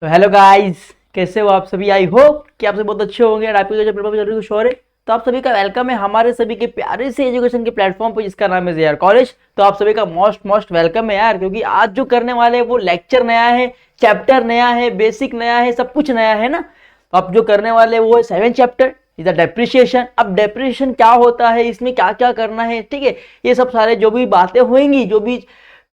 तो hello guys, कैसे हो आप सभी। आई होप कि आप सभी बहुत अच्छे होंगे और आपकी जो पेपर चल रही है कुछ और है। तो आप सभी का वेलकम है हमारे सभी के प्यारे से एजुकेशन के प्लेटफॉर्म पर जिसका नाम है जेआर कॉलेज। तो आप सभी का मोस्ट मोस्ट वेलकम है यार, क्योंकि आज जो करने वाले हैं वो लेक्चर नया है, चैप्टर नया है, बेसिक नया है, सब कुछ नया है ना। तो आप जो करने वाले वो है 7 चैप्टर इज डेप्रिसिएशन। अब डेप्रिसिएशन क्या होता है, इसमें क्या क्या करना है, ठीक है। ये सब सारे जो भी बातें होंगी, जो भी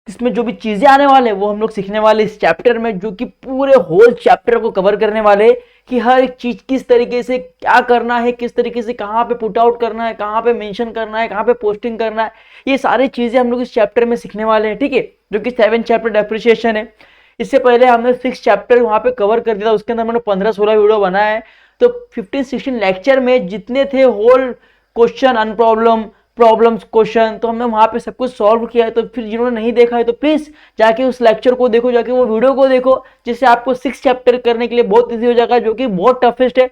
इसमें जो भी चीजें आने वाले हैं वो हम लोग सीखने वाले इस चैप्टर में, जो कि पूरे होल चैप्टर को कवर करने वाले कि हर एक चीज किस तरीके से क्या करना है, किस तरीके से कहाँ पे पुट आउट करना है, कहाँ पे मेंशन करना है, कहाँ पे पोस्टिंग करना है। ये सारी चीजें हम लोग इस चैप्टर में सीखने वाले हैं, ठीक है। जो कि 7 चैप्टर डेप्रिसिएशन है। इससे पहले हमने 6 चैप्टर वहां पे कवर कर दिया था, उसके अंदर मैंने 15-16 वीडियो बनाया है। तो 15-16 लेक्चर में जितने थे होल क्वेश्चन अनप्रॉब्लम प्रॉब्लम्स क्वेश्चन, तो हमने वहां पे सब कुछ सॉल्व किया है। तो फिर जिन्होंने नहीं देखा है तो प्लीज जाके उस लेक्चर को देखो, जाके वो वीडियो को देखो, जिससे आपको 6 चैप्टर करने के लिए बहुत ईजी हो जाएगा, जो कि बहुत टफेस्ट है।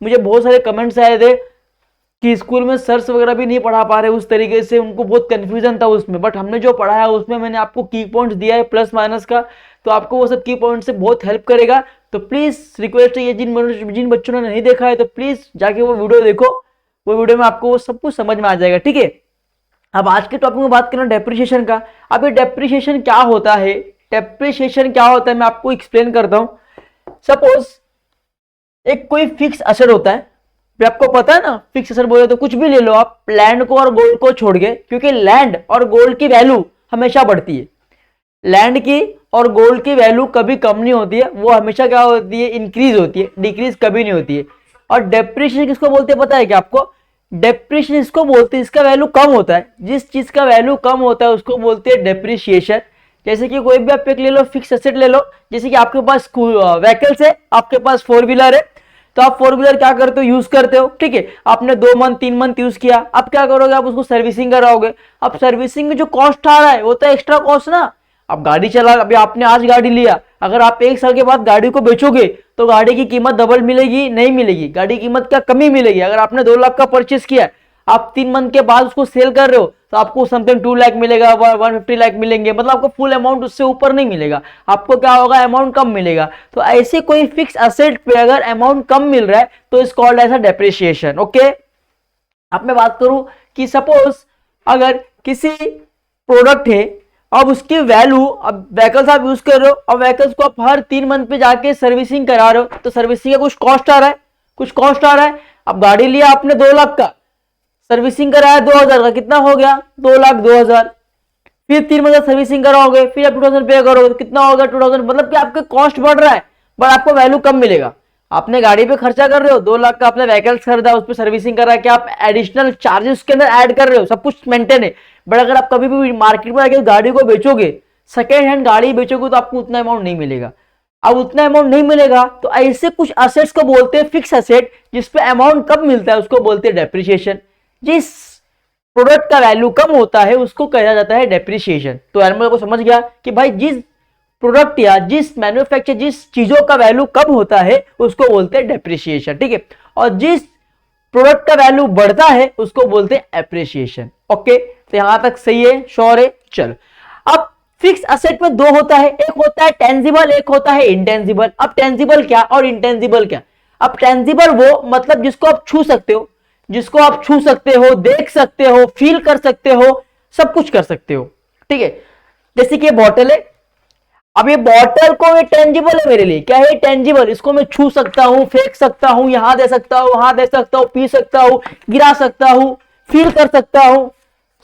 मुझे बहुत सारे कमेंट्स आए थे कि स्कूल में सर्स वगैरह भी नहीं पढ़ा पा रहे उस तरीके से, उनको बहुत कंफ्यूजन था उसमें। बट हमने जो पढ़ा है उसमें मैंने आपको की पॉइंट्स दिया है प्लस माइनस का, तो आपको वो सब की पॉइंट से बहुत हेल्प करेगा। तो प्लीज रिक्वेस्ट है, ये जिन बच्चों ने नहीं देखा है तो प्लीज जाके वो वीडियो देखो। वो वीडियो में आपको वो सब कुछ समझ में आ जाएगा, ठीक है। अब आज के टॉपिक में बात करें डेप्रिसिएशन का। अब ये डेप्रिसिएशन क्या होता है, डेप्रिसिएशन क्या होता है मैं आपको एक्सप्लेन करता हूं। सपोज एक कोई फिक्स असेट होता है, आपको पता है ना, फिक्स असेट बोले तो कुछ भी ले लो आप, लैंड को और गोल्ड को छोड़ के, क्योंकि लैंड और गोल्ड की वैल्यू हमेशा बढ़ती है। लैंड की और गोल्ड की वैल्यू कभी कम नहीं होती है, वो हमेशा क्या होती है, इंक्रीज होती है, डिक्रीज कभी नहीं होती है। और डेप्रिसिएशन किसको बोलते हैं पता है क्या आपको? डेप्रिसिएशन इसको बोलते हैं, इसका वैल्यू कम होता है, जिस चीज का वैल्यू कम होता है उसको बोलते हैं डेप्रिसिएशन। जैसे कि कोई भी आप एक ले लो, फिक्स एसेट ले लो, जैसे कि आपके पास व्हीकल्स है, आपके पास 4 व्हीलर है। तो आप 4 व्हीलर क्या करते हो, यूज करते हो, ठीक है। आपने 2 मंथ 3 मंथ यूज किया, अब क्या करोगे, आप उसको सर्विसिंग कराओगे। अब सर्विसिंग में जो कॉस्ट आ रहा है वो तो एक्स्ट्रा कॉस्ट ना। अब गाड़ी चला, अभी आपने आज गाड़ी लिया, अगर आप 1 साल के बाद गाड़ी को बेचोगे तो गाड़ी की कीमत डबल मिलेगी? नहीं मिलेगी, गाड़ी की कीमत क्या कमी मिलेगी। अगर आपने 2 लाख का परचेस किया, आप 3 मंथ के बाद उसको सेल कर रहे हो तो आपको समथिंग 2 लाख मिलेगा, 150 लाख मिलेंगे, मतलब आपको फुल अमाउंट उससे ऊपर नहीं मिलेगा, आपको क्या होगा, अमाउंट कम मिलेगा। तो ऐसे कोई फिक्स असेट पे अगर अमाउंट कम मिल रहा है तो इस called as a depreciation, okay. अब मैं बात करूं कि सपोज अगर किसी प्रोडक्ट है, अब उसकी वैल्यू, अब व्हीकल्स आप यूज कर रहे हो, अब व्हीकल्स को आप हर 3 मंथ पे जाके सर्विसिंग करा रहे हो, तो सर्विसिंग का कुछ कॉस्ट आ रहा है, कुछ कॉस्ट आ रहा है। अब गाड़ी लिया आपने 2 लाख का, सर्विसिंग कराया 2,000 का, कितना हो गया, 2,02,000। फिर 3 मंथ सर्विसिंग कराओगे, फिर आप 2,000 पे करोगे तो कितना होगा, 2,000। मतलब कि आपके कॉस्ट बढ़ रहा है बट आपको वैल्यू कम मिलेगा। आपने गाड़ी पे खर्चा कर रहे हो, 2 लाख का आपने व्हीकल्स खरीदा, उस पर सर्विसिंग करा के आप एडिशनल चार्जेस के अंदर ऐड कर रहे हो, सब कुछ मेंटेन है। बट अगर आप कभी भी मार्केट में आके गाड़ी को बेचोगे, सेकेंड हैंड गाड़ी बेचोगे, तो आपको उतना अमाउंट नहीं मिलेगा। अब उतना अमाउंट नहीं मिलेगा तो ऐसे कुछ असेट्स को बोलते हैं फिक्स असेट, जिसपे अमाउंट कम मिलता है उसको बोलते हैं डेप्रिसिएशन। जिस प्रोडक्ट का वैल्यू कम होता है उसको कहा जाता है डेप्रिसिएशन। तो एनिमल को समझ गया कि भाई जिस प्रोडक्ट या जिस मैन्युफैक्चर, जिस चीजों का वैल्यू कम होता है उसको बोलते हैं डेप्रिसिएशन, ठीक है। और जिस प्रोडक्ट का वैल्यू बढ़ता है उसको बोलते हैं एप्रिसिएशन, ओके। तो यहां तक सही है, श्योर है, चलो। अब फिक्स असेट में 2 होता है, एक होता है टेंजिबल, एक होता है इंटेंजिबल। अब टेंजिबल क्या और इंटेंजिबल क्या? अब टेंजिबल वो मतलब जिसको आप छू सकते हो, जिसको आप छू सकते हो, देख सकते हो, फील कर सकते हो, सब कुछ कर सकते हो, ठीक है। जैसे कि ये बॉटल है, अब ये बॉटल को ये टेंजिबल है मेरे लिए, क्या है टेंजिबल, इसको मैं छू सकता हूं, फेंक सकता हूं, यहां दे सकता हूं, वहां दे सकता हूं, पी सकता हूं, गिरा सकता हूं, फील कर सकता हूं,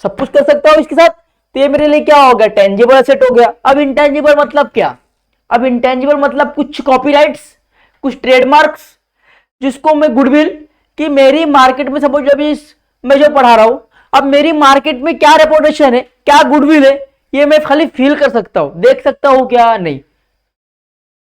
सब कुछ कर सकता हूं इसके साथ। तो ये मेरे लिए क्या हो गया, टेंजिबल एसेट हो गया। अब इंटेंजिबल मतलब क्या? अब इंटेंजिबल मतलब कुछ कॉपीराइट्स, कुछ ट्रेडमार्क्स, जिसको मैं गुडविल, कि मेरी मार्केट में सपोज अभी मैं जो पढ़ा रहा हूं, अब मेरी मार्केट में क्या रेपुटेशन है, क्या गुडविल है, ये मैं खाली फील कर सकता हूं, देख सकता हूं क्या, नहीं।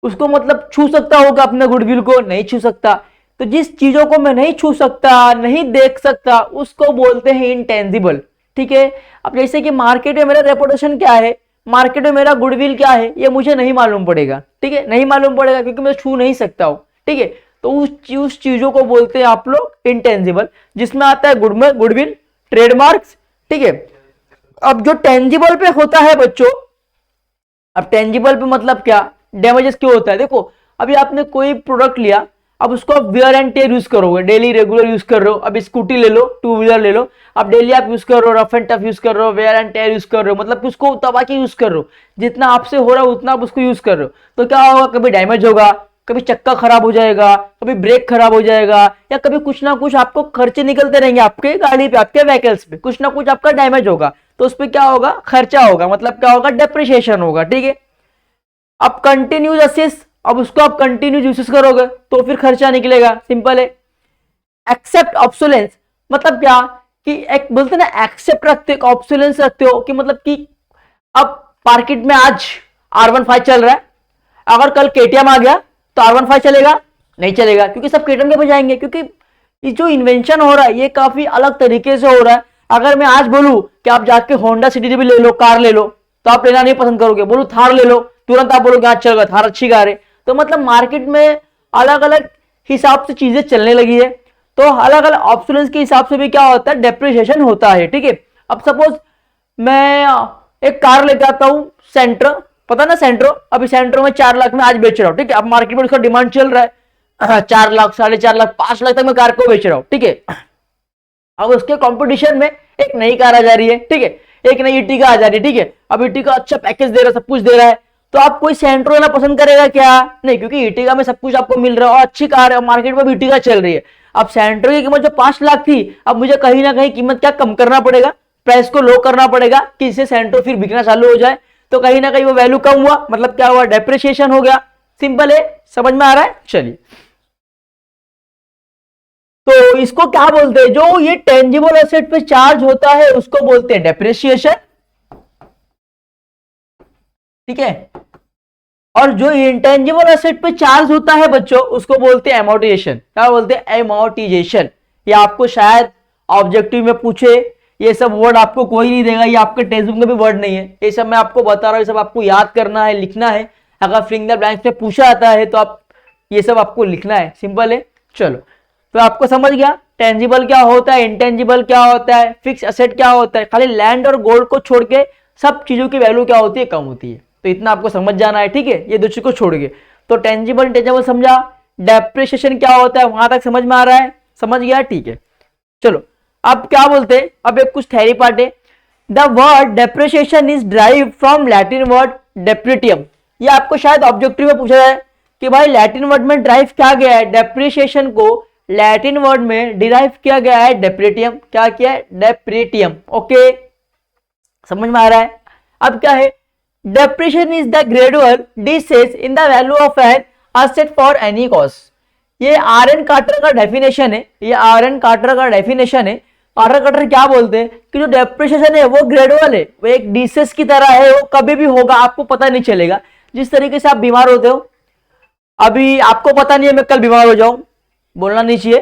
उसको मतलब छू सकता होगा अपने गुडविल को, नहीं छू सकता। तो जिस चीजों को मैं नहीं छू सकता, नहीं देख सकता, उसको बोलते हैं इंटेंजिबल, ठीक है। अब जैसे कि मार्केट में मेरा रेपुटेशन क्या है, मार्केट में मेरा गुडविल क्या है, ये मुझे नहीं मालूम पड़ेगा, ठीक है, नहीं मालूम पड़ेगा क्योंकि मैं छू नहीं सकता हूं, ठीक है। तो उस चीजों को बोलते हैं आप लोग इंटेंजिबल, जिसमें आता है गुडविल, ट्रेडमार्क्स, ठीक है। अब जो टेंजिबल पे होता है बच्चों, अब टेंजिबल पे मतलब क्या, डैमेजेस क्यों होता है, देखो अभी आपने कोई प्रोडक्ट लिया, अब उसको आप वेयर एंड टेयर यूज करोगे, डेली रेगुलर यूज कर रहे हो। अब स्कूटी ले लो, टू व्हीलर ले लो, अब डेली आप यूज कर रहे हो, रफ एंड टफ यूज कर रहे हो, वेयर एंड टेयर यूज कर रहे हो, मतलब कि उसको दबा के यूज कर रहे हो, जितना आपसे हो रहा है उतना आप उसको यूज कर रहे हो। तो क्या होगा, कभी डैमेज होगा, कभी चक्का खराब हो जाएगा, कभी ब्रेक खराब हो जाएगा, या कभी कुछ ना कुछ आपको खर्चे निकलते रहेंगे आपके गाड़ी पे, आपके व्हीकल्स पे, कुछ ना कुछ आपका डैमेज होगा, तो उस पर क्या होगा, खर्चा होगा, मतलब क्या होगा, डेप्रिसिएशन होगा। ठीक है, अब कंटिन्यूज असेस, अब उसको आप कंटिन्यूज यूज करोगे तो फिर खर्चा निकलेगा, सिंपल है। एक्सेप्ट ऑब्सोलेंस, मतलब क्या कि एक बोलते ना एक्सेप्ट रखते हो, ऑब्सोलेंस रखते हो कि मतलब कि अब मार्केट में आज R15 चल रहा है, अगर कल केटीएम आ गया तो R15 चलेगा नहीं चलेगा, क्योंकि सब केटीएम के पे जाएंगे, क्योंकि ये जो इन्वेंशन हो रहा है ये काफी अलग तरीके से हो रहा है। अगर मैं आज बोलूं कि आप जाके होंडा सिटी भी ले लो, कार ले लो, तो आप लेना नहीं पसंद करोगे। बोलूं थार ले लो, तुरंत आप बोलोगे आज चलेगा, थार अच्छी कार है। तो मतलब मार्केट में अलग अलग हिसाब से चीजें चलने लगी है, तो अलग अलग ऑब्सोलेंस के हिसाब से भी क्या होता है, डेप्रिसिएशन होता है। ठीक है, अब सपोज मैं एक कार लेके आता हूं सेंट्रो, पता ना सेंट्रो, अभी सेंट्रो में 4 लाख में आज बेच रहा हूं। ठीक है, अब मार्केट में उसका डिमांड चल रहा है 4 लाख, 4.5 लाख, 5 लाख तक मैं कार को बेच रहा हूं। ठीक है, अब उसके कंपटीशन में एक नई कार आ जा रही है। ठीक है, एक नई इटिका आ जा रही है। ठीक है, अब इटिका अच्छा पैकेज दे रहा है, सब कुछ दे रहा है, तो आप कोई सेंट्रो लेना पसंद करेगा क्या? नहीं, क्योंकि इटिका में सब कुछ आपको मिल रहा है और अच्छी कार है, मार्केट में भी इटिका चल रही है। अब सेंट्रो की कीमत जो 5 लाख थी, अब मुझे कहीं ना कहीं कीमत क्या कम करना पड़ेगा, प्राइस को लो करना पड़ेगा कि इससे सेंट्रो फिर बिकना चालू हो जाए, तो कहीं ना कहीं वो वैल्यू कम हुआ, मतलब क्या हुआ, डेप्रिसिएशन हो गया। सिंपल है, समझ में आ रहा है? चलिए, तो इसको क्या बोलते हैं, जो ये टेंजिबल एसेट पे चार्ज होता है उसको बोलते हैं डेप्रिसिएशन। ठीक है, और जो इंटेंजिबल एसेट पे चार्ज होता है बच्चों उसको बोलते हैं एमोर्टाइजेशन। क्या बोलते हैं? एमोर्टाइजेशन। ये आपको शायद ऑब्जेक्टिव में पूछे, ये सब वर्ड आपको कोई नहीं देगा, ये आपके टेक्स्ट बुक में भी वर्ड नहीं है, ये सब मैं आपको बता रहा हूँ, ये सब आपको याद करना है, लिखना है। अगर फिंगर ब्लैंक्स में पूछा जाता है तो आप ये सब आपको लिखना है, सिंपल है। चलो, तो आपको समझ गया टेंजिबल क्या होता है, इंटेंजिबल क्या होता है, फिक्स एसेट क्या होता है। खाली लैंड और गोल्ड को छोड़ के सब चीजों की वैल्यू क्या होती है, कम होती है। तो इतना आपको समझ जाना है। ठीक है, ये दो चीज को छोड़ के, तो टेंजिबल इंटेंजिबल समझा, डेप्रिसिएशन क्या होता है वहां तक समझ में आ रहा है? समझ गया? ठीक है, चलो अब क्या बोलते हैं, अब एक कुछ थ्योरी पार्ट है। The word depreciation is drive from Latin word डेप्रिटियम। ये आपको शायद ऑब्जेक्टिव में पूछा जाए कि भाई लैटिन वर्ड में ड्राइव किया गया है, डेप्रिसिएशन को लैटिन वर्ड में डिराइव किया गया है डेप्रिटियम। क्या किया है? डेप्रिटियम। ओके, समझ में आ रहा है? अब क्या है, depreciation is the gradual dishes in the value of an asset for any cost. ये आर एन कार्टर का डेफिनेशन है, ये आर एन कार्टर का डेफिनेशन है। आर एन कार्टर क्या बोलते हैं कि जो डेप्रिसिएशन है वो ग्रेजुअल है, वो एक डिसेस की तरह है, वो कभी भी होगा, आपको पता नहीं चलेगा। जिस तरीके से आप बीमार होते हो, अभी आपको पता नहीं है मैं कल बीमार हो जाऊं, बोलना नहीं चाहिए।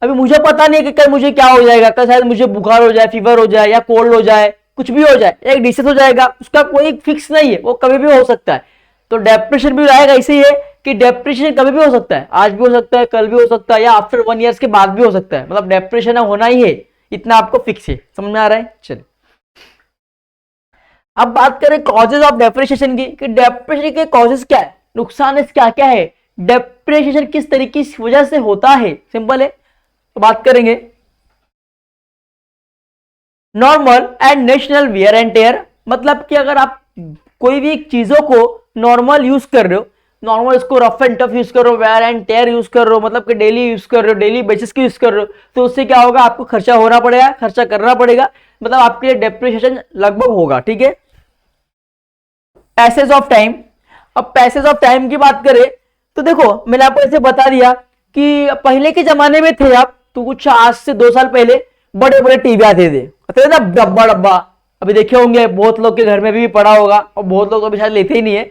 अभी मुझे पता नहीं है कि कल मुझे क्या हो जाएगा, कल शायद मुझे बुखार हो जाए, फीवर हो जाए, या कोल्ड हो जाए, कुछ भी हो जाए, एक डिसीज हो जाएगा, उसका कोई फिक्स नहीं है, वो कभी भी हो सकता है। तो डेप्रेशन भी रहेगा, ऐसे ही है कि डेप्रेशन कभी भी हो सकता है, आज भी हो सकता है, कल भी हो सकता है, या आफ्टर 1 ईयर के बाद भी हो सकता है। मतलब डेप्रेशन होना ही है, इतना आपको फिक्स है। समझ में आ रहा है? चलिए, अब बात करें कॉजेज ऑफ डेप्रिसिएशन की, कि डेप्रिसिएशन के कॉजेज क्या है, नुकसान क्या क्या है, डेप्रिसिएशन किस तरीके की वजह से होता है। सिंपल है, तो बात करेंगे normal and national wear and tear. मतलब कि अगर आप कोई भी चीजों को नॉर्मल यूज कर रहे हो, नॉर्मल इसको रफ एंड टफ यूज कर रहे हो, वेयर एंड टेयर यूज कर रहे हो, मतलब कि डेली यूज कर रहे हो, डेली बेसिस की यूज कर रहे हो, तो उससे क्या होगा, आपको खर्चा होना पड़ेगा, खर्चा करना पड़ेगा, मतलब आपके लिए डेप्रिसिएशन लगभग होगा। ठीक है, पैसेज ऑफ टाइम। अब पैसेज ऑफ टाइम की बात करें तो देखो, मैंने आपको ऐसे बता दिया कि पहले के जमाने में थे आप, तो कुछ आज से 2 साल पहले बड़े बड़े टीवी आते थे ना, डब्बा डब्बा, अभी देखे होंगे, बहुत लोग के घर में भी पड़ा होगा, और बहुत लोग अभी शायद लेते ही नहीं है।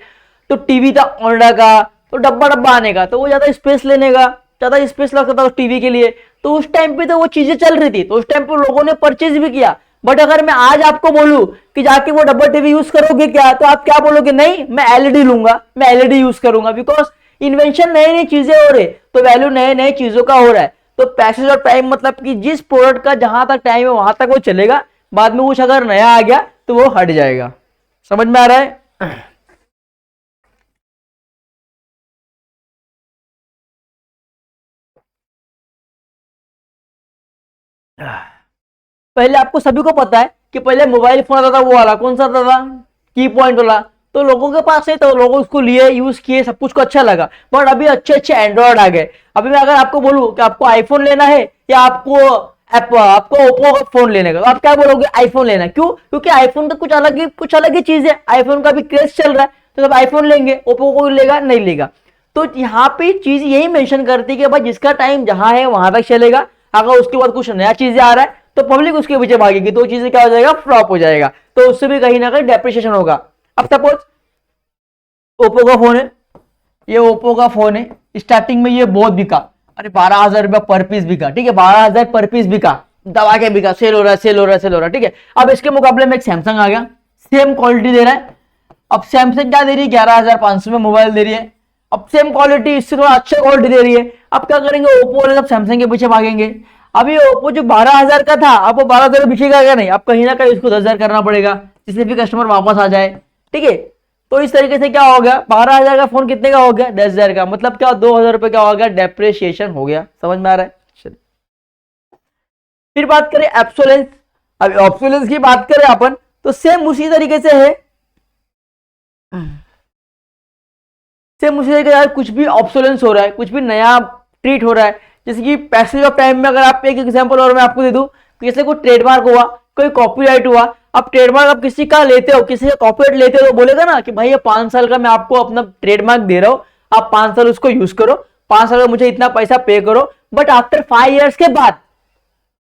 तो टीवी था ओनिडा का, तो डब्बा डब्बा आने का, तो वो ज्यादा स्पेस लेने का, ज्यादा स्पेस लगता था उस टीवी के लिए, तो उस टाइम पे तो वो चीजें चल रही थी, तो उस टाइम पे लोगों ने परचेज भी किया। बट अगर मैं आज आपको बोलूं कि जाके वो डब्बा टीवी यूज करोगे क्या, तो आप क्या बोलोगे, नहीं मैं एलईडी लूंगा, मैं एलईडी यूज करूंगा, बिकॉज इन्वेंशन नई नई चीजें हो रही, तो वैल्यू नए नए चीजों का हो रहा है। तो पैसेज ऑफ टाइम मतलब कि जिस प्रोडक्ट का जहां तक टाइम है वहां तक वो चलेगा, बाद में कुछ अगर नया आ गया तो वो हट जाएगा। समझ में आ रहा है? पहले आपको सभी को पता है कि पहले मोबाइल फोन आता था, वो वाला कौन सा आता था, की पॉइंट वाला। तो लोगों के पास है तो लोगों उसको लिए, यूज किए, सब कुछ को अच्छा लगा। बट अभी अच्छे अच्छे एंड्रॉयड आ गए। अभी मैं अगर आपको बोलूं कि आपको आईफोन लेना है या आपको ओप्पो का फोन लेने का, तो आप क्या बोलोगे, आईफोन लेना। क्यों? क्योंकि आईफोन का कुछ अलग ही चीज है। आईफोन का भी क्रेज चल रहा है, तो सब आईफोन लेंगे। ओप्पो को लेगा नहीं लेगा। तो यहाँ पे चीज यही मेंशन करती है कि भाई जिसका टाइम जहां है वहां तक चलेगा। अगर उसके बाद कुछ नया चीजें आ रहा है तो पब्लिक उसके पीछे भागेगी, तो चीजें क्या हो जाएगा, फ्लॉप हो जाएगा। तो उससे भी कहीं ना कहीं डेप्रिसिएशन होगा। अब सपोज ओप्पो का फोन है, ये ओप्पो का फोन है, स्टार्टिंग में ये बहुत बिका, अरे 12,000 रुपया पर पीस बिका, ठीक है, 12,000 पर पीस बिका, दबा के बिका, सेल हो रहा है, सेल हो रहा है, सेल हो रहा है, ठीक है। अब इसके मुकाबले में एक सैमसंग आ गया, सेम क्वालिटी दे रहा है। अब सैमसंग क्या दे रही है, 11,500 में मोबाइल दे रही है। अब सेम क्वालिटी, इससे थोड़ा अच्छा क्वालिटी दे रही है। अब क्या करेंगे, ओप्पो वाले सब सैमसंग के पीछे भागेंगे। अभी ओप्पो जो 12,000 का था, अब वो 12,000 बिकेगा क्या, नहीं। अब कहीं ना कहीं उसको 10,000 करना पड़ेगा, जिससे भी कस्टमर वापस आ जाए, ठीक है। तो इस तरीके से क्या हो गया, 12,000 का फोन कितने का हो गया, 10,000 का। मतलब क्या, 2,000 रुपए का हो गया, डेप्रिसिएशन हो गया। समझ में आ रहा है? चलिए फिर बात करें एब्सोलेंस। अब एब्सोलेंस की बात करें अपन, तो सेम उसी तरीके से है। सेम उसी तरीके से कुछ भी ऑब्सोलेंस हो रहा है, कुछ भी नया ट्रीट हो रहा है। जैसे कि पैसेज ऑफ टाइम में अगर आप एक एग्जांपल और मैं आपको दे दूं, जैसे कोई ट्रेडमार्क हुआ, कोई कॉपीराइट हुआ। अब ट्रेडमार्क आप किसी का लेते हो, किसी का कॉपीराइट लेते हो, तो बोलेगा ना कि भाई ये 5 साल का मैं आपको अपना ट्रेडमार्क दे रहा हूं, आप 5 साल उसको यूज करो, 5 साल का मुझे इतना पैसा पे करो। बट आफ्टर 5 ईयर्स के बाद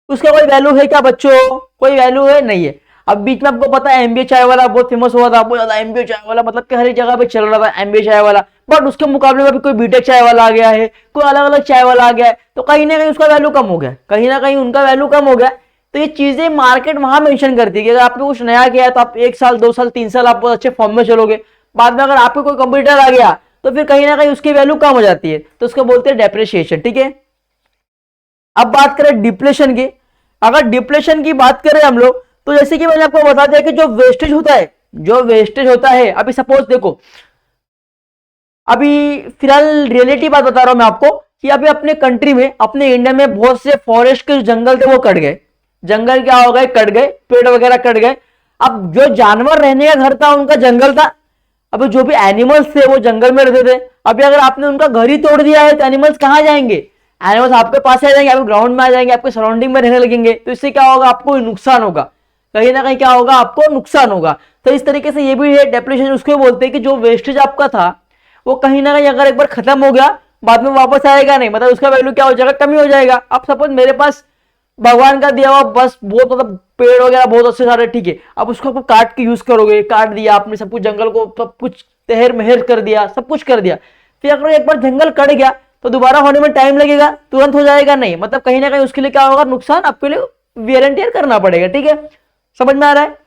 उसका कोई वैल्यू है क्या बच्चों, कोई वैल्यू है नहीं है। अब बीच में आपको पता है एमबीए चाय वाला बहुत फेमस हुआ था, बहुत ज्यादा एमबीए चाय वाला, मतलब कि हर एक जगह पे चल रहा था एमबीए चाय वाला। बट उसके मुकाबले में भी कोई बीटेक चाय वाला आ गया है, कोई अलग अलग चाय वाला आ गया है, तो कहीं ना कहीं उसका वैल्यू कम हो गया, कहीं ना कहीं उनका वैल्यू कम हो गया। तो ये चीजें मार्केट वहां मेंशन करती है कि अगर आपने कुछ नया किया है तो आप 1 साल 2 साल 3 साल आप बहुत अच्छे फॉर्म में चलोगे। बाद में अगर आपको कोई कंप्यूटर आ गया तो फिर कहीं ना कहीं उसकी वैल्यू कम हो जाती है, तो उसको बोलते हैं डेप्रिसिएशन, ठीक है। अब बात करें डिप्लेशन की। अगर डिप्लेशन की बात करें हम लोग, तो जैसे कि मैंने आपको बता दिया कि जो वेस्टेज होता है, जो वेस्टेज होता है, अभी सपोज देखो, अभी फिलहाल रियलिटी बात बता रहा हूं मैं आपको कि अभी अपने कंट्री में, अपने इंडिया में बहुत से फॉरेस्ट के जो जंगल थे वो कट गए। जंगल क्या हो गए, कट गए, पेड़ वगैरह कट गए। अब जो जानवर रहने का घर था उनका जंगल था। अभी जो भी एनिमल्स थे वो जंगल में रहते थे। अभी अगर आपने उनका घर ही तोड़ दिया है तो एनिमल्स कहां जाएंगे, एनिमल्स आपके पास आ जाएंगे, आपके ग्राउंड में आ जाएंगे, आपके सराउंडिंग में रहने लगेंगे। तो इससे क्या होगा, आपको नुकसान होगा, कहीं ना कहीं क्या होगा, आपको नुकसान होगा। तो इस तरीके से ये भी है डेप्रिसिएशन, उसको बोलते हैं कि जो वेस्टेज आपका था वो कहीं ना कहीं अगर एक बार खत्म हो गया, बाद में वापस आएगा नहीं, मतलब उसका वैल्यू क्या हो जाएगा, कम ही हो जाएगा। अब सपोज मेरे पास भगवान का दिया हुआ बस बहुत मतलब पेड़ वगैरह बहुत अच्छे सारे, ठीक है। अब उसको आप काट के यूज करोगे, काट दिया आपने सब कुछ, जंगल को सब कुछ तहर महर कर दिया, सब कुछ कर दिया। फिर अगर एक बार जंगल कट गया तो दोबारा होने में टाइम लगेगा, तुरंत हो जाएगा नहीं। मतलब कहीं ना कहीं उसके लिए क्या होगा, नुकसान आपके लिए वेयर एंड टेयर करना पड़ेगा, ठीक है। समझ में आ रहा है?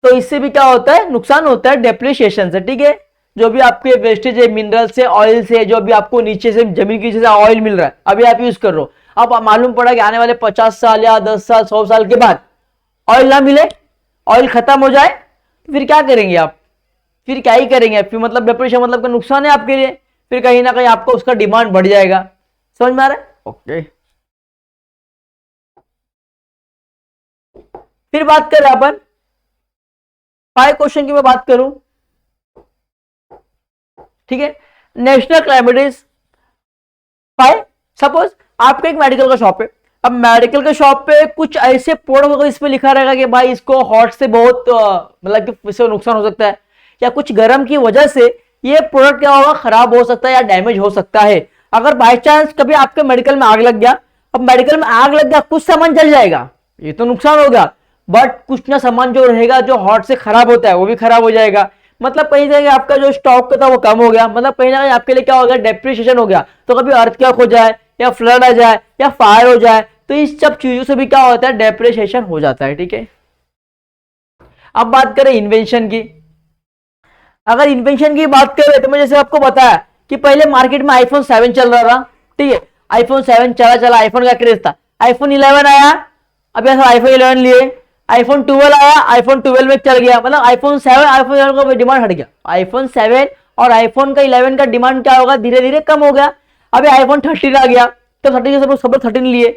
तो इससे भी क्या होता है, नुकसान होता है डेप्रिसिएशन से, ठीक है। जो भी आपके वेस्टेज है, मिनरल से, ऑयल से, जो भी आपको नीचे से जमीन के नीचे से ऑयल मिल रहा है, अभी आप यूज कर रहे हो, अब मालूम पड़ा कि आने वाले 50 साल या 10 साल 100 साल के बाद ऑयल ना मिले, ऑयल खत्म हो जाए, तो फिर क्या करेंगे आप, फिर क्या ही करेंगे फिर, मतलब डेप्रिसिएशन मतलब का नुकसान है आपके लिए। फिर कहीं ना कहीं आपको उसका डिमांड बढ़ जाएगा। समझ में आ रहा है? ओके। फिर बात करें अपन 5 क्वेश्चन की मैं बात करूं, ठीक है। नेशनल क्लाइमेटिस 5। सपोज आपका एक मेडिकल का शॉप है। अब मेडिकल के शॉप पे कुछ ऐसे प्रोडक्ट होगा इस पे लिखा रहेगा कि भाई इसको हॉट से बहुत मतलब कि इससे नुकसान हो सकता है, या कुछ गर्म की वजह से ये प्रोडक्ट क्या होगा, खराब हो सकता है या डैमेज हो सकता है। अगर बाय चांस कभी आपके मेडिकल में आग लग गया, अब मेडिकल में आग लग गया, कुछ सामान जल जाएगा, ये तो नुकसान होगा। बट कुछ ना सामान जो रहेगा जो हॉट से खराब होता है वो भी खराब हो जाएगा। मतलब कहीं ना कहीं आपका जो स्टॉक था वो कम हो गया, मतलब कहीं ना कहीं आपके लिए क्या हो गया, डेप्रिसिएशन हो गया। तो कभी अर्थक्वेक हो जाए या फ्लड आ जाए या फायर हो जाए, तो इस सब चीजों से भी क्या होता है, डेप्रिसिएशन हो जाता है, ठीक है। अब बात करें इन्वेंशन की। अगर इन्वेंशन की बात करें तो मैं जैसे आपको बताया कि पहले मार्केट में आईफोन 7 चल रहा था, ठीक है। आईफोन 7 चला चला, आईफोन का क्रेज था। आईफोन 11 आया, अब ऐसा आईफोन 11 लिए। आईफोन 12 आया, आईफोन 12 में चल गया, मतलब आईफोन 7 आईफोन 11 का डिमांड हट गया। आईफोन 7 और आईफोन का 11 का डिमांड क्या होगा, धीरे धीरे कम हो गया। अभी आईफोन 13 आ गया, तो 13 सब 13 लिए।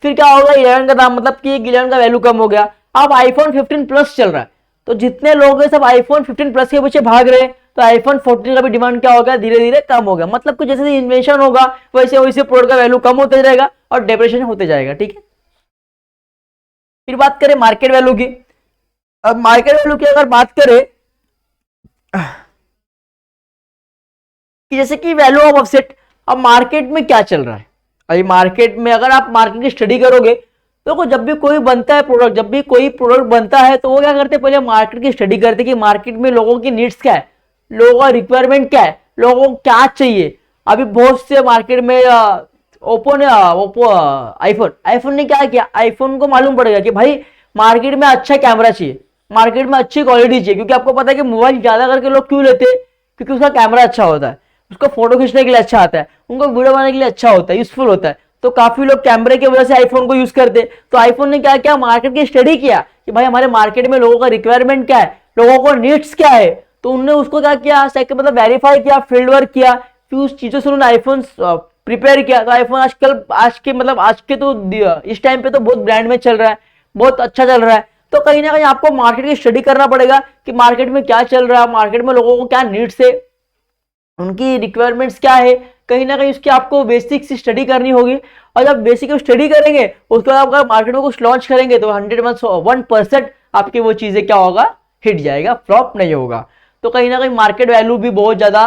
फिर क्या होगा 11 का दाम, मतलब कि 11 का वैल्यू कम हो गया। अब आईफोन 15 प्लस चल रहा है, तो जितने लोग हैं सब आईफोन 15 प्लस के पीछे भाग रहे हैं, तो आईफोन 14 का भी डिमांड क्या होगा, धीरे धीरे कम होगा। मतलब कि जैसे इन्वेंशन होगा वैसे वैसे प्रोडक्ट का वैल्यू कम होते जाएगा और डेप्रिसिएशन होते जाएगा। ठीक है, फिर बात करें मार्केट वैल्यू की। अब मार्केट वैल्यू की अगर बात करें कि जैसे कि वैल्यू ऑफ ऑफसेट, अब मार्केट में क्या चल रहा है, अभी मार्केट में अगर आप मार्केट की स्टडी करोगे तो जब भी कोई बनता है प्रोडक्ट, जब भी कोई प्रोडक्ट बनता है तो वो क्या करते हैं, पहले मार्केट की स्टडी करते हैं कि मार्केट में लोगों की नीड्स क्या है, लोगों का रिक्वायरमेंट क्या है, लोगों को क्या चाहिए। अभी बहुत से मार्केट में ओप्पो ने आईफोन आईफोन ने क्या किया, आईफोन को मालूम पड़ेगा कि भाई मार्केट में अच्छा कैमरा चाहिए, मार्केट में अच्छी क्वालिटी चाहिए, क्योंकि आपको पता है कि मोबाइल ज्यादा करके लोग क्यों लेते हैं, क्योंकि उसका कैमरा अच्छा होता है, उसको फोटो खींचने के लिए अच्छा आता है, उनको वीडियो बनाने के लिए अच्छा होता है, यूजफुल होता है। तो काफी लोग कैमरे की वजह से आईफोन को यूज करते। तो आईफोन ने क्या किया, मार्केट की स्टडी किया कि भाई हमारे मार्केट में लोगों का रिक्वायरमेंट क्या है, लोगों को नीड्स क्या है, तो उन्होंने उसको क्या किया, मतलब वेरीफाई किया, फील्ड वर्क किया, फिर उस चीजों से उन्होंने आईफोन प्रिपेयर किया। तो आईफोन आजकल आज के तो इस टाइम पे तो बहुत ब्रांड में चल रहा है, बहुत अच्छा चल रहा है। तो कहीं ना कहीं आपको मार्केट की स्टडी करना पड़ेगा कि मार्केट में क्या चल रहा है, मार्केट में लोगों को क्या नीड्स है, उनकी रिक्वायरमेंट्स क्या है, कहीं ना कहीं उसकी आपको बेसिक सी स्टडी करनी होगी। और जब बेसिक स्टडी करेंगे उसके बाद आप मार्केट में कुछ लॉन्च करेंगे तो 101% आपकी वो चीजें क्या होगा, हिट जाएगा, फ्लॉप नहीं होगा। तो कहीं ना कहीं मार्केट वैल्यू भी बहुत ज्यादा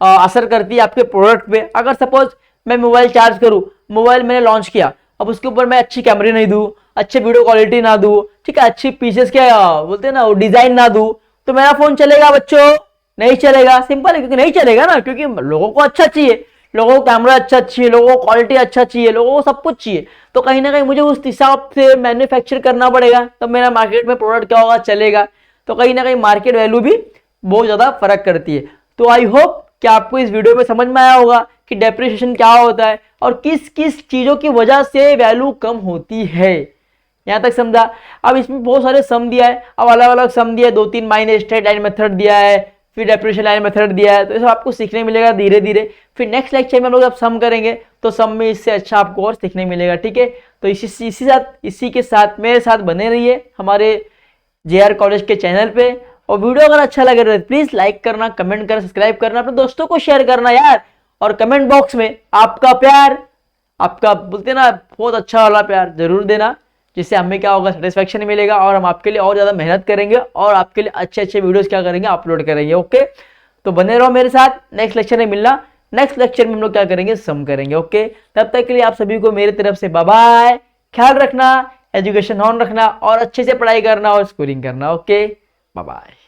असर करती है आपके प्रोडक्ट पे। अगर सपोज मैं मोबाइल चार्ज करूं, मोबाइल मैंने लॉन्च किया, अब उसके ऊपर मैं अच्छी कैमरे नहीं दूं, अच्छे वीडियो क्वालिटी ना दूं, ठीक है, अच्छी पीसेस के बोलते हैं ना डिजाइन ना दूं, तो मेरा फोन चलेगा बच्चों, नहीं चलेगा। सिंपल है, क्योंकि नहीं चलेगा ना, क्योंकि लोगों को अच्छा चाहिए, लोगों को कैमरा अच्छा चाहिए, लोगों को क्वालिटी अच्छा चाहिए, लोगों को सब कुछ चाहिए। तो कहीं ना कहीं मुझे उस हिसाब से मैन्युफैक्चर करना पड़ेगा, तब मेरा मार्केट में प्रोडक्ट क्या होगा, चलेगा। तो कहीं ना कहीं मार्केट वैल्यू भी बहुत ज्यादा फर्क करती है। तो आई होप कि आपको इस वीडियो में समझ में आया होगा कि डेप्रिसिएशन क्या होता है और किस किस चीजों की वजह से वैल्यू कम होती है। यहां तक समझा। अब इसमें बहुत सारे सम दिया है, अब अलग अलग सम दिया है, 2-3 माइनस स्ट्रेट लाइन मेथड दिया है, फिर डेप्रिसिएशन लाइन मेथड दिया है। तो ये सब आपको सीखने मिलेगा धीरे धीरे। फिर नेक्स्ट लेक्चर में हम लोग जब सम करेंगे तो सम में इससे अच्छा आपको और सीखने मिलेगा। ठीक है, तो इसी के साथ मेरे साथ बने रहिए हमारे JR कॉलेज के चैनल पे। और वीडियो अगर अच्छा लगे तो प्लीज लाइक करना, कमेंट करना, सब्सक्राइब करना, अपने दोस्तों को शेयर करना यार। और कमेंट बॉक्स में आपका प्यार, आपका बोलते ना बहुत अच्छा वाला प्यार जरूर देना, जिससे हमें क्या होगा, सेटिस्फेक्शन मिलेगा और हम आपके लिए और ज्यादा मेहनत करेंगे और आपके लिए अच्छे अच्छे वीडियोस क्या करेंगे, अपलोड करेंगे। ओके, तो बने रहो मेरे साथ, नेक्स्ट लेक्चर में मिलना। नेक्स्ट लेक्चर में हम लोग क्या करेंगे, सम करेंगे। ओके, तब तक के लिए आप सभी को मेरी तरफ से बाय बाय, ख्याल रखना, एजुकेशन ऑन रखना और अच्छे से पढ़ाई करना और स्कोरिंग करना। Okay, bye bye.